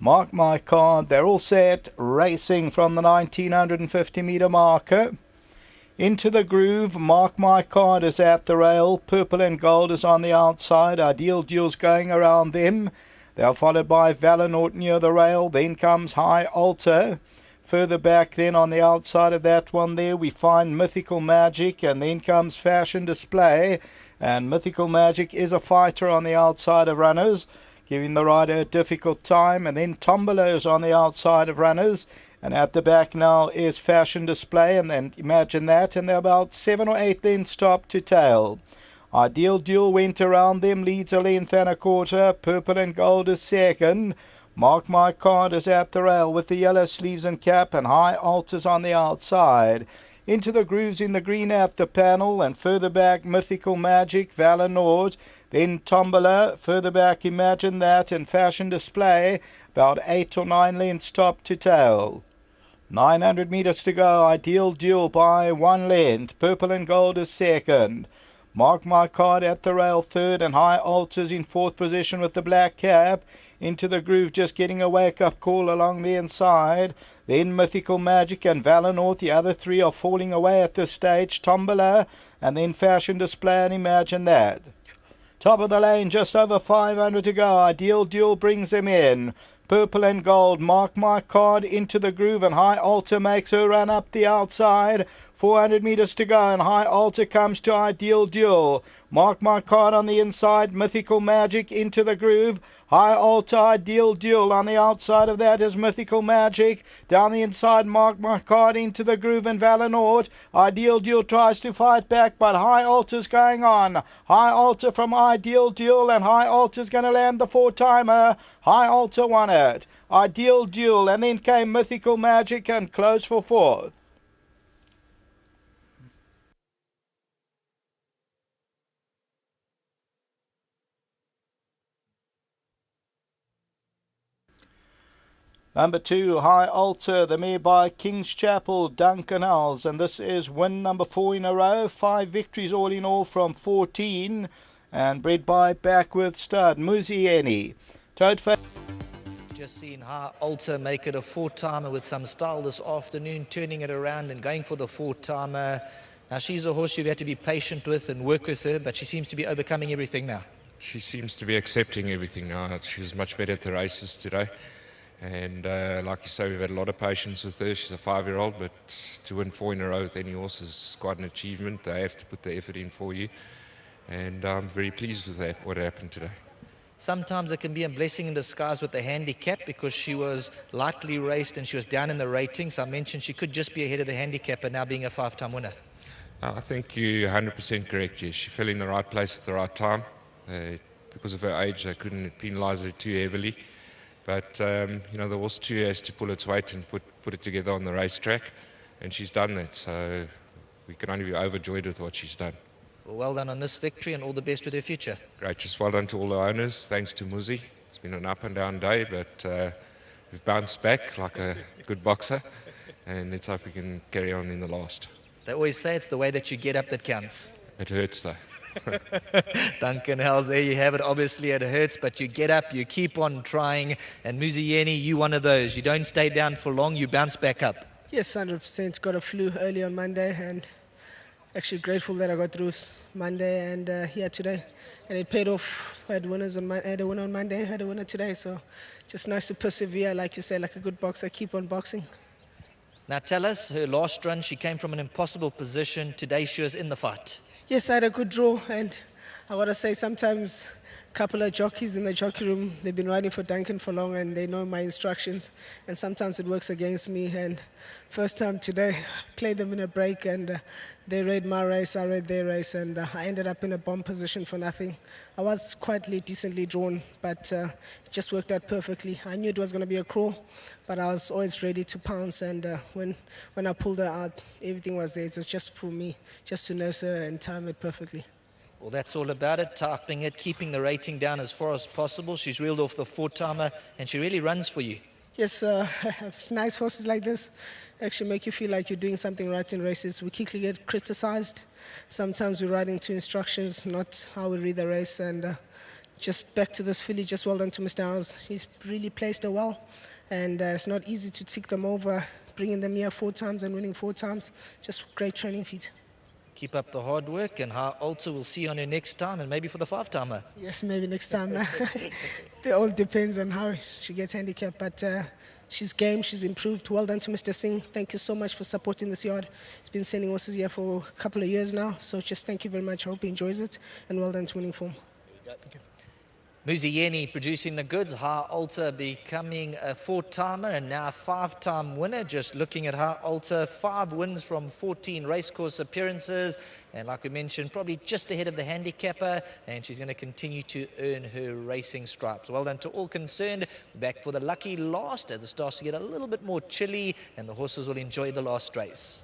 Mark my card. They're all set. Racing from the 1950 metre marker. Into the groove. Mark my card is at the rail. Purple and Gold is on the outside. Ideal Duel's going around them. They are followed by Valinort near the rail. Then comes High Altar. Further back then on the outside of that one there we find Mythical Magic, and then comes Fashion Display, and Mythical Magic is a fighter on the outside of runners, giving the rider a difficult time. And then Tombola is on the outside of runners, and at the back now is Fashion Display, and then imagine that, and they're about 7 or 8 lengths top to tail. Ideal Duel went around them, leads a length and a quarter. Purple and Gold is second. Mark my card is at the rail with the yellow sleeves and cap, and High Altars on the outside. Into the grooves in the green at the panel, and further back Mythical Magic, Valinort, then Tombola, further back Imagine That, and Fashion Display, about 8 or 9 lengths top to tail. 900 metres to go. Ideal Duel by 1 length. Purple and Gold is second. Mark my card at the rail third, and High Altars in fourth position with the black cap. Into the groove, just getting a wake-up call along the inside. Then Mythical Magic and Valinort. The other three are falling away at this stage. Tombola, and then Fashion Display and Imagine That. Top of the lane, just over 500 to go. Ideal Duel brings them in. Purple and Gold, Mark my card into the groove, and High Altar makes her run up the outside. 400 metres to go, and High Altar comes to Ideal Duel. Mark my card on the inside, Mythical Magic into the groove. High Altar, Ideal Duel. On the outside of that is Mythical Magic. Down the inside, Mark my card into the groove, and Valinort. Ideal Duel tries to fight back, but High Altar's going on. High Altar from Ideal Duel, and High Altar's going to land the 4-timer. High Altar won it. Ideal Duel, and then came Mythical Magic and close for fourth. Number 2, High Altar, the mare by King's Chapel, Duncan Howells, and this is win number 4 in a row. 5 victories all in all from 14, and bred by Backworth stud Muzieni. Just seen High Altar make it a 4-timer with some style this afternoon, turning it around and going for the 4-timer. Now she's a horse you've had to be patient with and work with her, but she seems to be overcoming everything now. She seems to be accepting everything now. She was much better at the races today. And like you say, we've had a lot of patience with her. She's a 5-year-old, but to win 4 in a row with any horse is quite an achievement. They have to put the effort in for you. And I'm very pleased with that, what happened today. Sometimes it can be a blessing in disguise with the handicap, because she was lightly raced and she was down in the ratings. I mentioned she could just be ahead of the handicap, and now being a 5-time winner. I think you're 100% correct, yes. She fell in the right place at the right time. Because of her age, they couldn't penalise her too heavily. But, you know, the horse too has to pull its weight and put it together on the racetrack, and she's done that. So we can only be overjoyed with what she's done. Well done on this victory, and all the best with her future. Great, just well done to all the owners. Thanks to Muzi. It's been an up and down day, but we've bounced back like a good boxer, and let's hope we can carry on in the last. They always say it's the way that you get up that counts. It hurts though. Duncan Howells, there you have it. Obviously it hurts, but you get up, you keep on trying, and Muzieni, you one of those. You don't stay down for long, you bounce back up. Yes, 100%. Got a flu early on Monday, and actually grateful that I got through Monday and here today. And it paid off. I had winners on I had a winner on Monday, I had a winner today. So just nice to persevere, like you say, like a good boxer, keep on boxing. Now tell us, her last run, she came from an impossible position. Today she was in the fight. Yes, I had a good draw, and I want to say sometimes a couple of jockeys in the jockey room, they've been riding for Duncan for long and they know my instructions, and sometimes it works against me. And first time today, played them in a break, and they read my race, I read their race, and I ended up in a bomb position for nothing. I was quite decently drawn, but it just worked out perfectly. I knew it was going to be a crawl, but I was always ready to pounce, and when I pulled her out, everything was there. It was just for me, just to nurse her and time it perfectly. Well, that's all about it, typing it, keeping the rating down as far as possible. She's reeled off the 4-timer, and she really runs for you. Yes, nice horses like this actually make you feel like you're doing something right in races. We quickly get criticized. Sometimes we're riding to instructions, not how we read the race, and just back to this filly, just well done to Mr. House. He's really placed her well, and it's not easy to tick them over, bringing them here 4 times and winning 4 times. Just great training feat. Keep up the hard work, and how Alta will see on her next time, and maybe for the 5-timer. Yes, maybe next time. It all depends on how she gets handicapped, but she's game, she's improved. Well done to Mr. Singh. Thank you so much for supporting this yard. He's been sending horses here for a couple of years now, so just thank you very much. I hope he enjoys it, and well done to winning form. Thank you. Muzieni producing the goods, Ha Alta becoming a 4-timer and now a 5-time winner. Just looking at Ha Alta, 5 wins from 14 racecourse appearances, and like we mentioned, probably just ahead of the handicapper, and she's going to continue to earn her racing stripes. Well done to all concerned. Back for the lucky last as it starts to get a little bit more chilly, and the horses will enjoy the last race.